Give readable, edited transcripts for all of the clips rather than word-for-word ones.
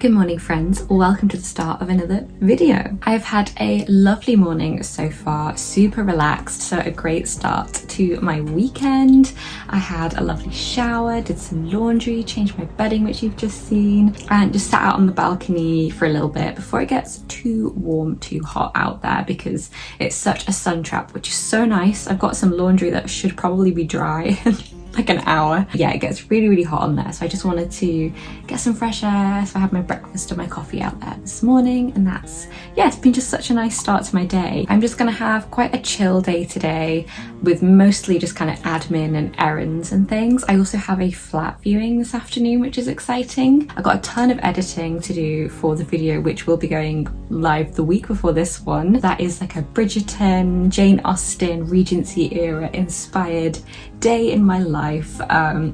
Good morning friends, welcome to the start of another video. I've had a lovely morning so far, super relaxed, so a great start to my weekend. I had a lovely shower, did some laundry, changed my bedding which you've just seen, and just sat out on the balcony for a little bit before it gets too warm, too hot out there because it's such a sun trap, which is so nice. I've got some laundry that should probably be dry like an hour. Yeah, it gets really hot on there, so I just wanted to get some fresh air. So I had my breakfast and my coffee out there this morning, and that's, yeah, it's been just such a nice start to my day. I'm just gonna have quite a chill day today with mostly just kind of admin and errands and things. I also have a flat viewing this afternoon, which is exciting. I got a ton of editing to do for the video, which will be going live the week before this one. That is like a Bridgerton, Jane Austen, Regency era inspired day in my life,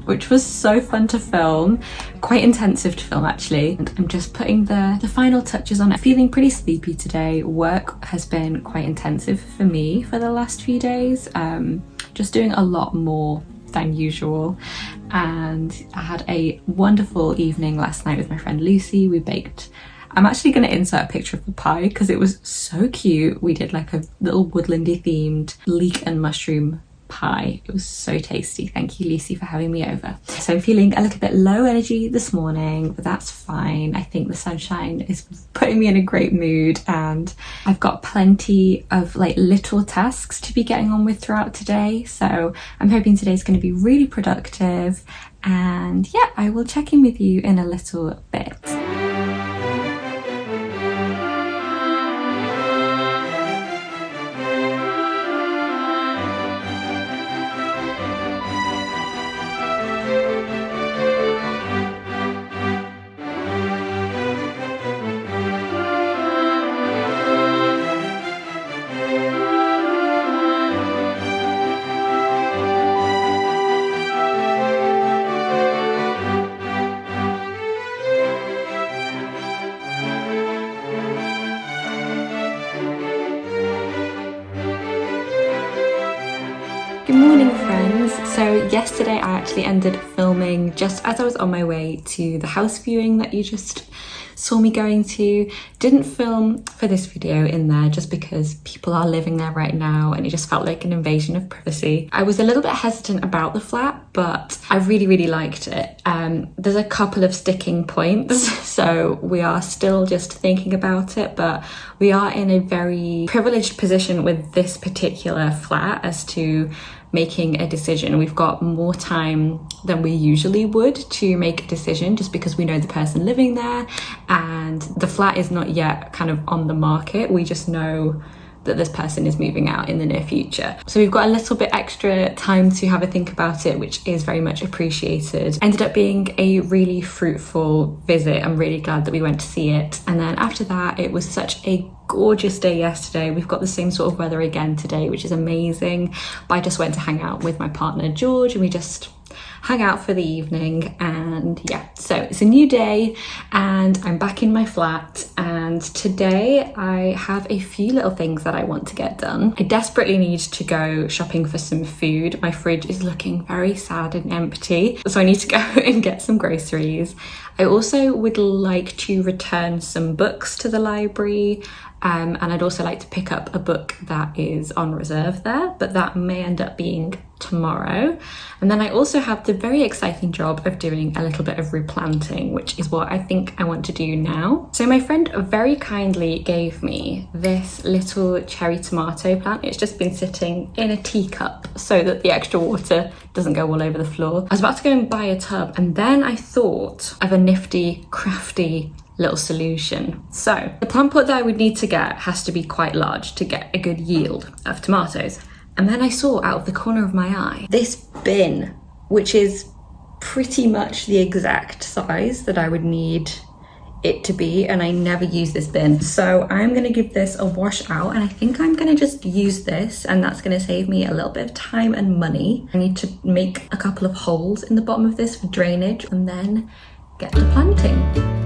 which was so fun to film, quite intensive to film actually. And I'm just putting the final touches on it. Feeling pretty sleepy today. Work has been quite intensive for me for the last few days, just doing a lot more than usual. And I had a wonderful evening last night with my friend Lucy. We baked, I'm actually going to insert a picture of the pie because it was so cute. We did like a little woodlandy themed leek and mushroom pie. It was so tasty. Thank you, Lucy, for having me over. So I'm feeling a little bit low energy this morning, but that's fine. I think the sunshine is putting me in a great mood, and I've got plenty of like little tasks to be getting on with throughout today. So I'm hoping today's going to be really productive, and yeah, I will check in with you in a little bit. Good morning friends. So yesterday I actually ended up filming just as I was on my way to the house viewing that you just saw me going to. Didn't film for this video in there just because people are living there right now and it just felt like an invasion of privacy. I was a little bit hesitant about the flat, but I really liked it. There's a couple of sticking points, so we are still just thinking about it, but we are in a very privileged position with this particular flat as to making a decision. We've got more time than we usually would to make a decision just because we know the person living there, and the flat is not yet kind of on the market. We just know that this person is moving out in the near future. So we've got a little bit extra time to have a think about it, which is very much appreciated. Ended up being a really fruitful visit. I'm really glad that we went to see it. And then after that, it was such a gorgeous day yesterday. We've got the same sort of weather again today, which is amazing. But I just went to hang out with my partner George, and we just hung out for the evening. And yeah, so it's a new day and I'm back in my flat, and today I have a few little things that I want to get done. I desperately need to go shopping for some food. My fridge is looking very sad and empty, so I need to go and get some groceries. I also would like to return some books to the library, and I'd also like to pick up a book that is on reserve there, but that may end up being tomorrow. And then I also have the very exciting job of doing a little bit of replanting, which is what I think I want to do now. So my friend very kindly gave me this little cherry tomato plant. It's just been sitting in a teacup so that the extra water doesn't go all over the floor. I was about to go and buy a tub, and then I thought of a nifty, crafty little solution. So the plant pot that I would need to get has to be quite large to get a good yield of tomatoes. And then I saw out of the corner of my eye this bin, which is pretty much the exact size that I would need it to be, and I never use this bin. So I'm gonna give this a wash out, and I think I'm gonna just use this, and that's gonna save me a little bit of time and money. I need to make a couple of holes in the bottom of this for drainage and then get to planting.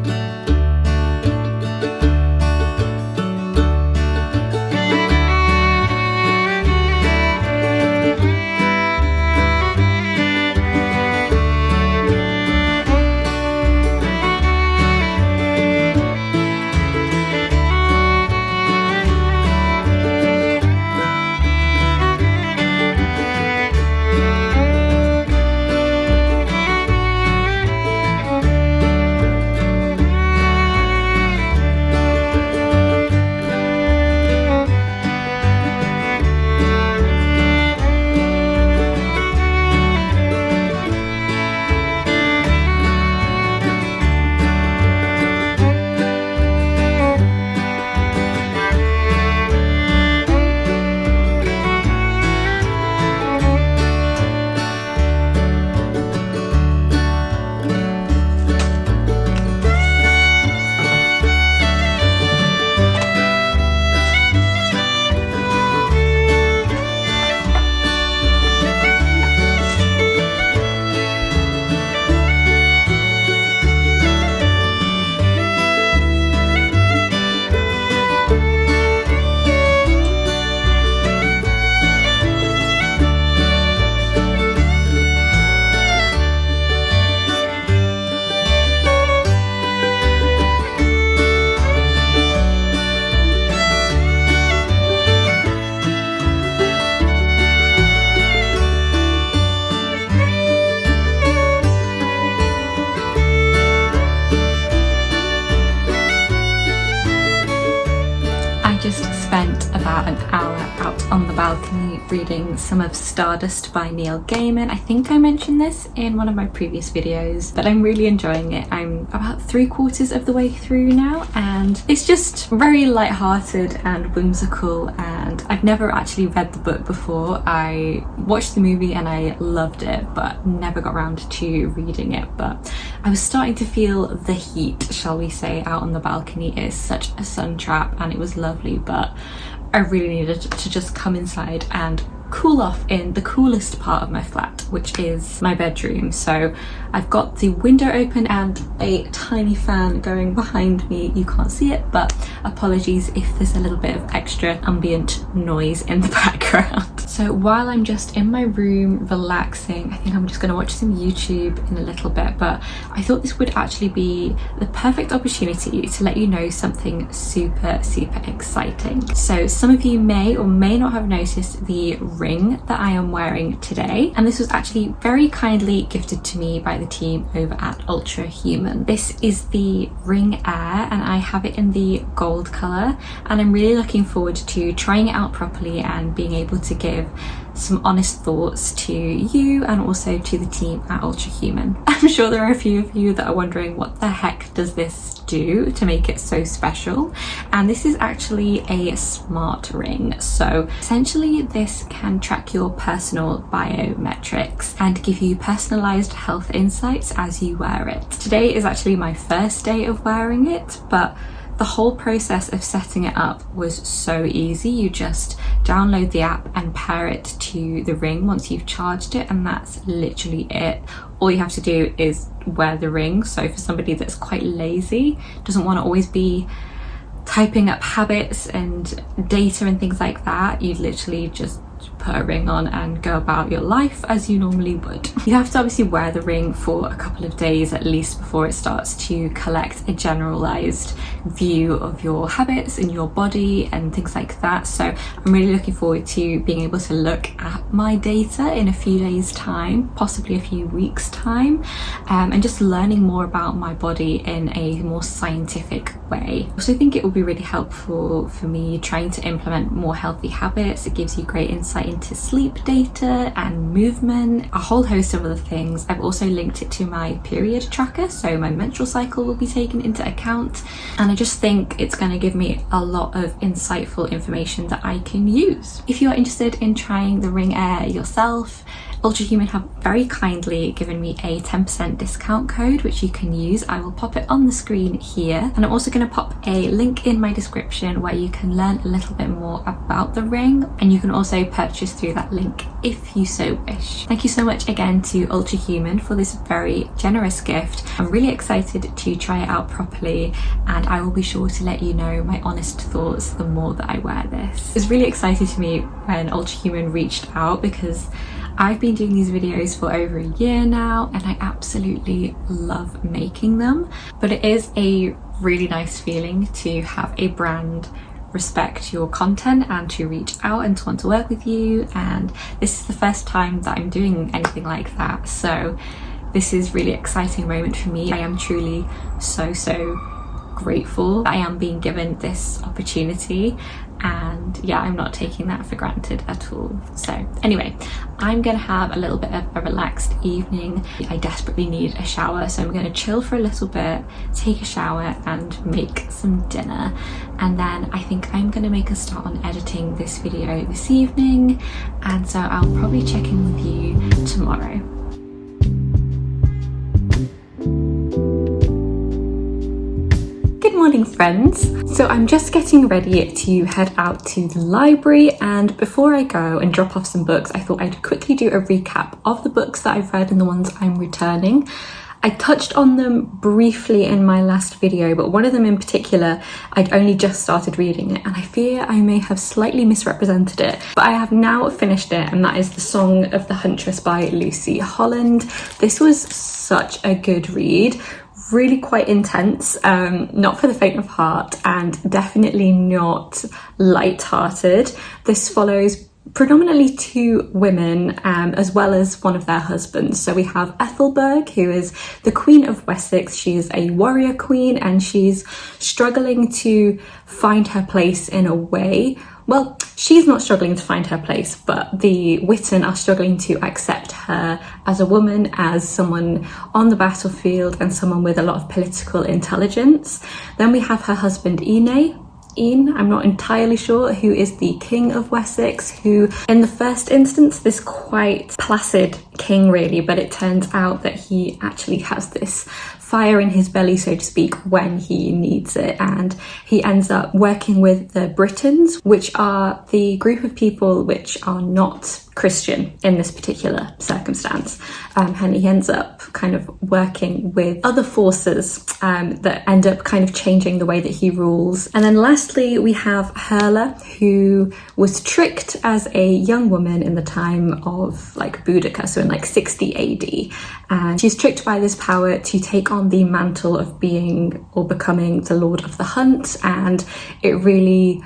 balcony reading some of Stardust by Neil Gaiman. I think I mentioned this in one of my previous videos, but I'm really enjoying it. I'm about 3/4 of the way through now, and it's just very light-hearted and whimsical, and I've never actually read the book before. I watched the movie and I loved it, but never got around to reading it. But I was starting to feel the heat, shall we say, out on the balcony. It is such a sun trap and it was lovely, but I really needed to just come inside and cool off in the coolest part of my flat, which is my bedroom. So I've got the window open and a tiny fan going behind me. You can't see it, but apologies if there's a little bit of extra ambient noise in the background. So while I'm just in my room relaxing, I think I'm just going to watch some YouTube in a little bit, but I thought this would actually be the perfect opportunity to let you know something super exciting. So some of you may or may not have noticed the ring that I am wearing today, and this was actually very kindly gifted to me by the team over at Ultra Human. This is the Ring Air and I have it in the gold colour, and I'm really looking forward to trying it out properly and being able to give some honest thoughts to you and also to the team at Ultra Human. I'm sure there are a few of you that are wondering, what the heck does this do to make it so special? And this is actually a smart ring. So essentially this can track your personal biometrics and give you personalized health insights as you wear it. Today is actually my first day of wearing it, but the whole process of setting it up was so easy. You just download the app and pair it to the ring once you've charged it, and that's literally it. All you have to do is wear the ring. So for somebody that's quite lazy, doesn't want to always be typing up habits and data and things like that, you literally just put a ring on and go about your life as you normally would. You have to obviously wear the ring for a couple of days at least before it starts to collect a generalized view of your habits and your body and things like that. So I'm really looking forward to being able to look at my data in a few days time, possibly a few weeks time, and just learning more about my body in a more scientific way. I also think it will be really helpful for me trying to implement more healthy habits. It gives you great insight into sleep data and movement, a whole host of other things. I've also linked it to my period tracker, so my menstrual cycle will be taken into account, and I just think it's going to give me a lot of insightful information that I can use. If you're interested in trying the Ring Air yourself, Ultra Human have very kindly given me a 10% discount code which you can use. I will pop it on the screen here, and I'm also going to pop a link in my description where you can learn a little bit more about the ring, and you can also purchase through that link if you so wish. Thank you so much again to Ultra Human for this very generous gift. I'm really excited to try it out properly, and I will be sure to let you know my honest thoughts the more that I wear this. It's really exciting to me when Ultra Human reached out, because I've been doing these videos for over a year now and I absolutely love making them, but it is a really nice feeling to have a brand respect your content and to reach out and to want to work with you, and this is the first time that I'm doing anything like that, so this is really exciting moment for me. I am truly so grateful that I am being given this opportunity, and yeah, I'm not taking that for granted at all. So anyway, I'm gonna have a little bit of a relaxed evening. I desperately need a shower, so I'm gonna chill for a little bit, take a shower and make some dinner, and then I think I'm gonna make a start on editing this video this evening, and so I'll probably check in with you tomorrow. Good morning, friends. So I'm just getting ready to head out to the library, and before I go and drop off some books, I thought I'd quickly do a recap of the books that I've read and the ones I'm returning. I touched on them briefly in my last video, but one of them in particular, I'd only just started reading it and I fear I may have slightly misrepresented it, but I have now finished it, and that is The Song of the Huntress by Lucy Holland. This was such a good read. Really quite intense, not for the faint of heart, and definitely not light-hearted. This follows predominantly two women, as well as one of their husbands. So we have Ethelberg, who is the Queen of Wessex. She's a warrior queen and she's struggling to find her place in a way well, she's not struggling to find her place, but the Witten are struggling to accept her as a woman, as someone on the battlefield and someone with a lot of political intelligence. Then we have her husband Ian, I'm not entirely sure, who is the King of Wessex, who in the first instance, this quite placid king really, but it turns out that he actually has this fire in his belly, so to speak, when he needs it, and he ends up working with the Britons, which are the group of people which are not Christian in this particular circumstance, and he ends up kind of working with other forces that end up kind of changing the way that he rules. And then lastly we have Herla, who was tricked as a young woman in the time of like Boudica, so in like 60 AD, and she's tricked by this power to take on the mantle of being or becoming the Lord of the Hunt, and it really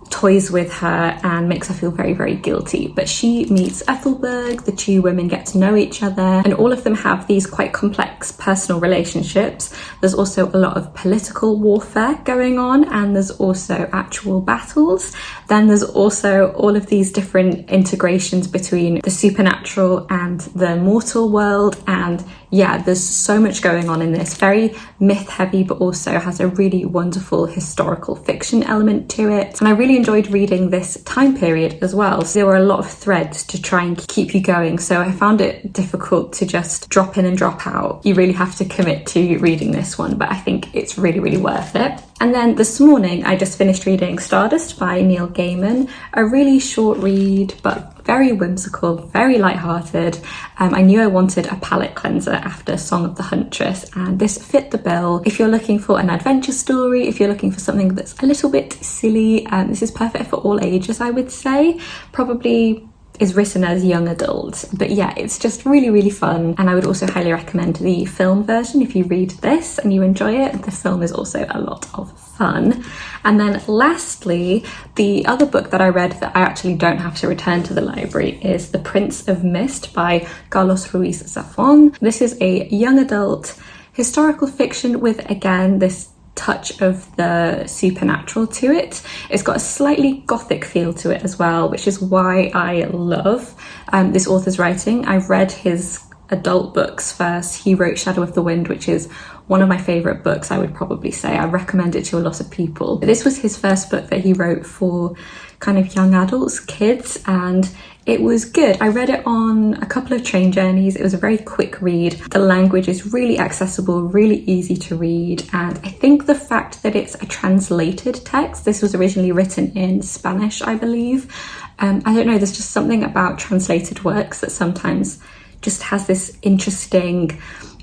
toys with her and makes her feel very, very guilty. But she meets Ethelberg, the two women get to know each other, and all of them have these quite complex personal relationships. There's also a lot of political warfare going on, and there's also actual battles. Then there's also all of these different integrations between the supernatural and the mortal world, and yeah, there's so much going on in this. Very myth heavy, but also has a really wonderful historical fiction element to it. And I really enjoyed reading this time period as well. So there were a lot of threads to try and keep you going. So I found it difficult to just drop in and drop out. You really have to commit to reading this one, but I think it's really, really worth it. And then this morning, I just finished reading Stardust by Neil Gaiman, a really short read, but very whimsical, very light-hearted. I knew I wanted a palate cleanser after Song of the Huntress, and this fit the bill. If you're looking for an adventure story, if you're looking for something that's a little bit silly, this is perfect for all ages, I would say. Probably is written as young adult, but yeah, it's just really, really fun. And I would also highly recommend the film version. If you read this and you enjoy it, the film is also a lot of fun. And then lastly, the other book that I read that I actually don't have to return to the library is The Prince of Mist by Carlos Ruiz Zafón. This is a young adult historical fiction with, again, this touch of the supernatural to it. It's got a slightly gothic feel to it as well, which is why I love this author's writing. I've read his adult books first. He wrote Shadow of the Wind, which is one of my favourite books, I would probably say. I recommend it to a lot of people. This was his first book that he wrote for kind of young adults, kids, and it was good. I read it on a couple of train journeys. It was a very quick read. The language is really accessible, really easy to read, and I think the fact that it's a translated text, this was originally written in Spanish, I believe. I don't know, there's just something about translated works that sometimes just has this interesting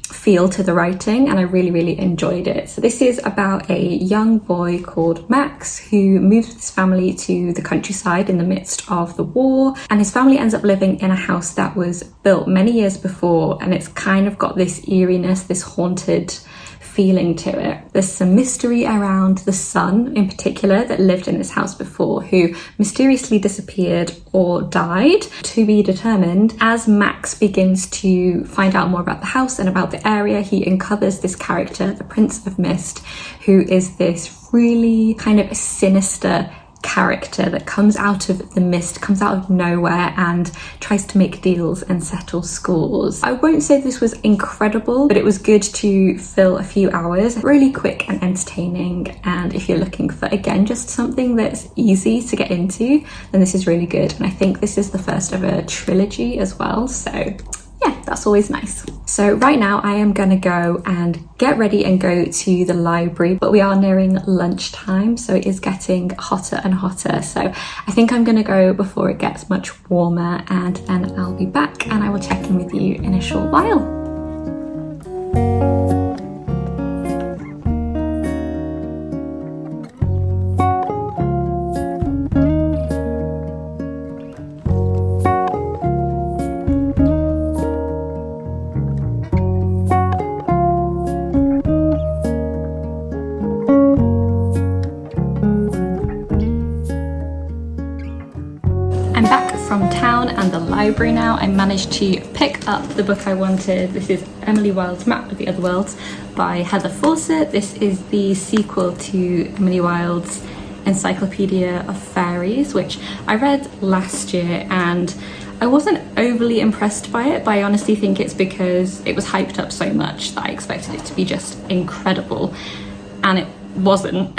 feel to the writing, and I really, really enjoyed it. So this is about a young boy called Max who moves with his family to the countryside in the midst of the war, and his family ends up living in a house that was built many years before, and it's kind of got this eeriness, this haunted feeling to it. There's some mystery around the son in particular that lived in this house before, who mysteriously disappeared or died, to be determined. As Max begins to find out more about the house and about the area, he uncovers this character, the Prince of Mist, who is this really kind of sinister character that comes out of the mist, comes out of nowhere, and tries to make deals and settle scores. I won't say this was incredible, but it was good to fill a few hours. Really quick and entertaining, and if you're looking for, again, just something that's easy to get into, then this is really good. And I think this is the first of a trilogy as well, so yeah, that's always nice. So right now I am gonna go and get ready and go to the library, but we are nearing lunchtime, so it is getting hotter and hotter. So I think I'm gonna go before it gets much warmer, and then I'll be back and I will check in with you in a short while. From town and the library now. I managed to pick up the book I wanted. This is Emily Wilde's Map of the Otherworlds by Heather Fawcett. This is the sequel to Emily Wilde's Encyclopedia of Fairies, which I read last year, and I wasn't overly impressed by it, but I honestly think it's because it was hyped up so much that I expected it to be just incredible, and it wasn't,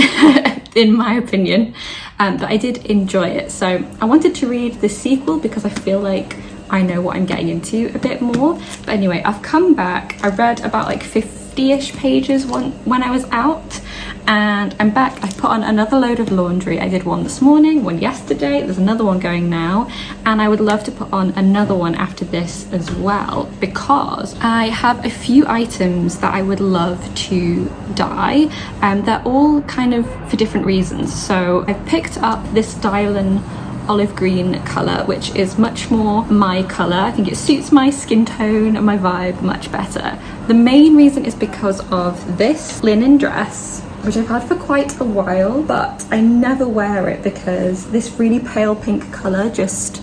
in my opinion. But I did enjoy it, so I wanted to read the sequel because I feel like I know what I'm getting into a bit more. But anyway, I've come back. I read about like 50-ish pages when I was out, and I'm back. I put on another load of laundry. I did one this morning, one yesterday, there's another one going now, and I would love to put on another one after this as well, because I have a few items that I would love to dye, and they're all kind of for different reasons. So I've picked up this Dylan olive green colour, which is much more my colour. I think it suits my skin tone and my vibe much better. The main reason is because of this linen dress, which I've had for quite a while, but I never wear it because this really pale pink colour just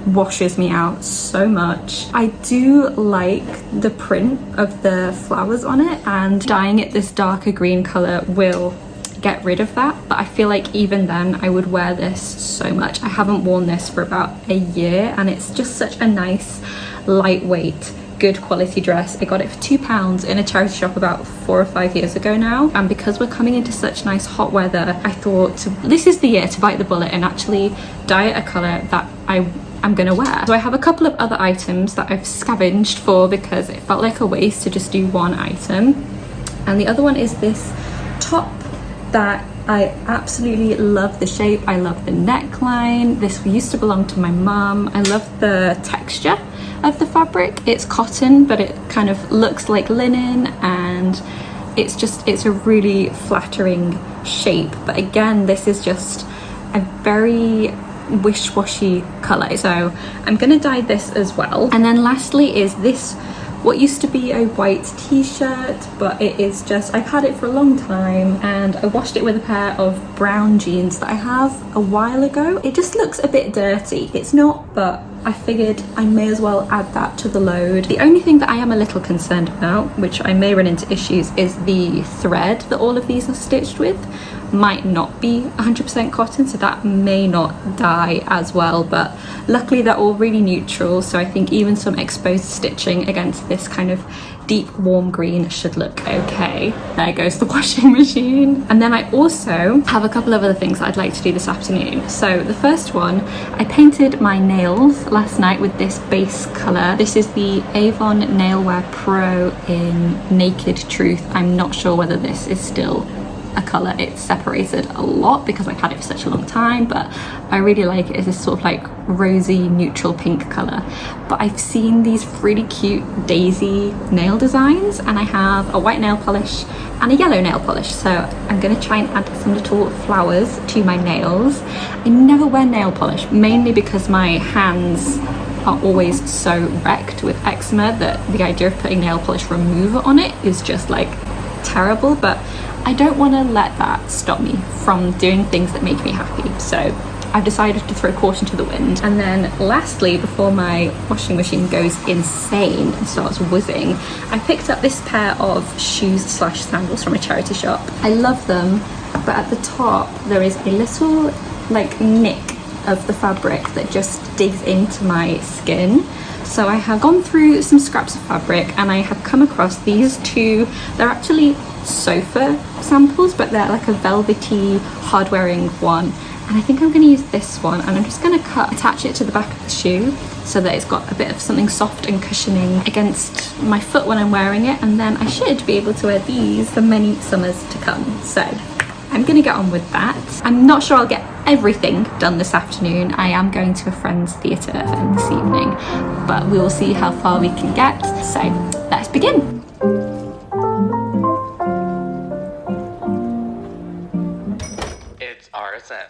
washes me out so much. I do like the print of the flowers on it, and dyeing it this darker green colour will get rid of that, but I feel like even then I would wear this so much. I haven't worn this for about a year, and it's just such a nice, lightweight, good quality dress. I got it for £2 in a charity shop about 4 or 5 years ago now, and because we're coming into such nice hot weather, I thought this is the year to bite the bullet and actually dye it a colour that I'm gonna wear. So I have a couple of other items that I've scavenged for because it felt like a waste to just do one item, and the other one is this top that I absolutely love the shape. I love the neckline. This used to belong to my mum. I love the texture of the fabric. It's cotton, but it kind of looks like linen, and it's a really flattering shape. But again, this is just a very wish-washy colour, so I'm gonna dye this as well. And then lastly is this, what used to be a white t-shirt, but it is just, I've had it for a long time, and I washed it with a pair of brown jeans that I have a while ago. It just looks a bit dirty. It's not, but I figured I may as well add that to the load. The only thing that I am a little concerned about, which I may run into issues, is the thread that all of these are stitched with might not be 100% cotton, so that may not dye as well, but luckily they're all really neutral, so I think even some exposed stitching against this kind of deep warm green should look okay. There goes the washing machine. And then I also have a couple of other things that I'd like to do this afternoon. So the first one, I painted my nails last night with this base colour. This is the Avon Nailwear Pro in Naked Truth. I'm not sure whether this is still a colour. It's separated a lot because I've had it for such a long time, but I really like it as this sort of like rosy neutral pink colour. But I've seen these really cute daisy nail designs, and I have a white nail polish and a yellow nail polish, so I'm going to try and add some little flowers to my nails. I never wear nail polish, mainly because my hands are always so wrecked with eczema that the idea of putting nail polish remover on it is just like terrible, but I don't want to let that stop me from doing things that make me happy, so I've decided to throw caution to the wind. And then lastly, before my washing machine goes insane and starts whizzing, I picked up this pair of shoes slash sandals from a charity shop. I love them, but at the top there is a little like nick of the fabric that just digs into my skin. So I have gone through some scraps of fabric, and I have come across these two. They're actually sofa samples, but they're like a velvety, hard-wearing one. And I think I'm going to use this one, and I'm just going to attach it to the back of the shoe so that it's got a bit of something soft and cushioning against my foot when I'm wearing it, and then I should be able to wear these for many summers to come. So I'm going to get on with that. I'm not sure I'll get everything done this afternoon. I am going to a friend's theatre event this evening, but we will see how far we can get. So let's begin. It's RSM.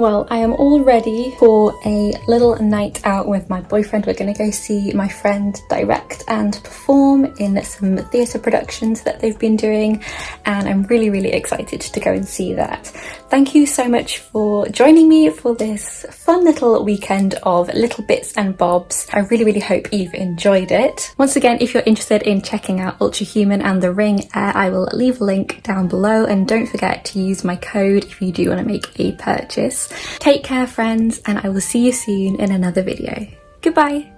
Well, I am all ready for a little night out with my boyfriend. We're going to go see my friend direct and perform in some theatre productions that they've been doing, and I'm really, really excited to go and see that. Thank you so much for joining me for this fun little weekend of little bits and bobs. I really, really hope you've enjoyed it. Once again, if you're interested in checking out Ultra Human and The Ring Air, I will leave a link down below, and don't forget to use my code if you do want to make a purchase. Take care, friends, and I will see you soon in another video. Goodbye!